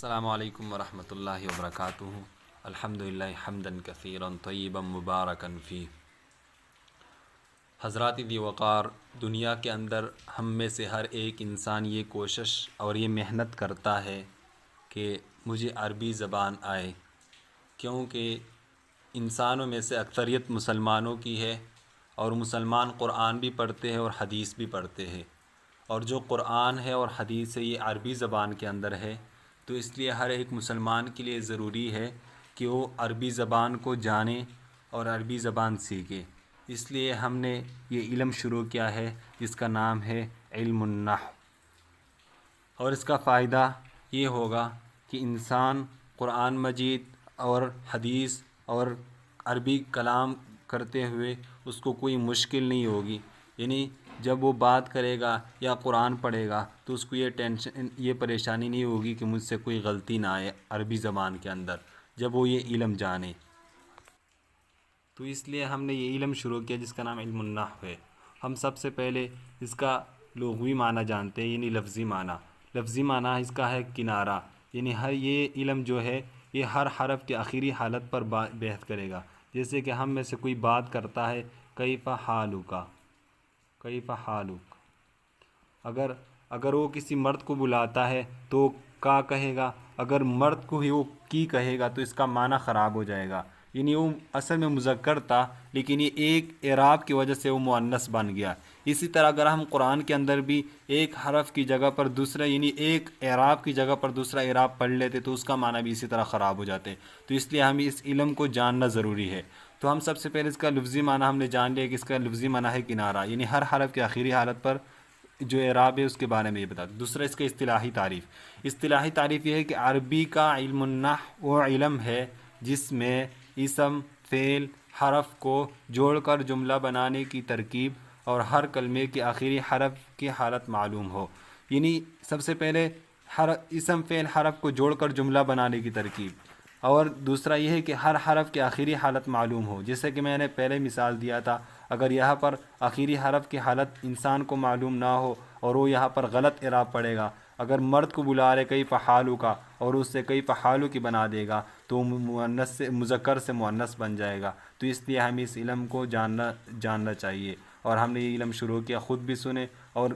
السلام علیکم ورحمۃ اللہ وبرکاتہ۔ الحمدللہ حمدا کثیرا طیبا مبارکا فیہ۔ حضرات ذی وقار، دنیا کے اندر ہم میں سے ہر ایک انسان یہ کوشش اور یہ محنت کرتا ہے کہ مجھے عربی زبان آئے، کیونکہ انسانوں میں سے اکثریت مسلمانوں کی ہے، اور مسلمان قرآن بھی پڑھتے ہیں اور حدیث بھی پڑھتے ہیں، اور جو قرآن ہے اور حدیث ہے یہ عربی زبان کے اندر ہے، تو اس لیے ہر ایک مسلمان کے لیے ضروری ہے کہ وہ عربی زبان کو جانے اور عربی زبان سیکھے۔ اس لیے ہم نے یہ علم شروع کیا ہے جس کا نام ہے علم النحو، اور اس کا فائدہ یہ ہوگا کہ انسان قرآن مجید اور حدیث اور عربی کلام کرتے ہوئے اس کو کوئی مشکل نہیں ہوگی، یعنی جب وہ بات کرے گا یا قرآن پڑھے گا تو اس کو یہ پریشانی نہیں ہوگی کہ مجھ سے کوئی غلطی نہ آئے عربی زبان کے اندر، جب وہ یہ علم جانے۔ تو اس لیے ہم نے یہ علم شروع کیا جس کا نام علم النحو ہے۔ ہم سب سے پہلے اس کا لغوی معنی جانتے ہیں، یعنی لفظی معنی۔ لفظی معنی اس کا ہے کنارہ، یعنی یہ علم جو ہے یہ ہر حرف کی آخری حالت پر بحث کرے گا۔ جیسے کہ ہم میں سے کوئی بات کرتا ہے کیف حالک، کیف حالک، اگر وہ کسی مرد کو بلاتا ہے تو کا کہے گا، اگر مرد کو ہی وہ کی کہے گا تو اس کا معنی خراب ہو جائے گا، یعنی وہ اصل میں مذکر تھا لیکن یہ ایک اعراب کی وجہ سے وہ مؤنث بن گیا۔ اسی طرح اگر ہم قرآن کے اندر بھی ایک حرف کی جگہ پر دوسرا، یعنی ایک اعراب کی جگہ پر دوسرا اعراب پڑھ لیتے تو اس کا معنی بھی اسی طرح خراب ہو جاتے، تو اس لیے ہمیں اس علم کو جاننا ضروری ہے۔ تو ہم سب سے پہلے اس کا لفظی معنی ہم نے جان لیا کہ اس کا لفظی معنی ہے کنارہ، یعنی ہر حرف کی آخری حالت پر جو اعراب ہے اس کے بارے میں یہ بتا۔ دوسرا اس کا اصطلاحی تعریف۔ اصطلاحی تعریف یہ ہے کہ عربی کا علم النحو وہ علم ہے جس میں اسم، فعل، حرف کو جوڑ کر جملہ بنانے کی ترکیب اور ہر کلمے کے آخری حرف کی حالت معلوم ہو، یعنی سب سے پہلے اسم، فعل، حرف کو جوڑ کر جملہ بنانے کی ترکیب، اور دوسرا یہ ہے کہ ہر حرف کی آخری حالت معلوم ہو۔ جیسے کہ میں نے پہلے مثال دیا تھا، اگر یہاں پر آخری حرف کی حالت انسان کو معلوم نہ ہو اور وہ یہاں پر غلط اعراب پڑے گا، اگر مرد کو بلا رہے کیف حالک اور اس سے کیف حالک بنا دے گا تو مؤنث سے مذکر سے مؤنث بن جائے گا۔ تو اس لیے ہمیں اس علم کو جاننا چاہیے، اور ہم نے یہ علم شروع کیا، خود بھی سنے اور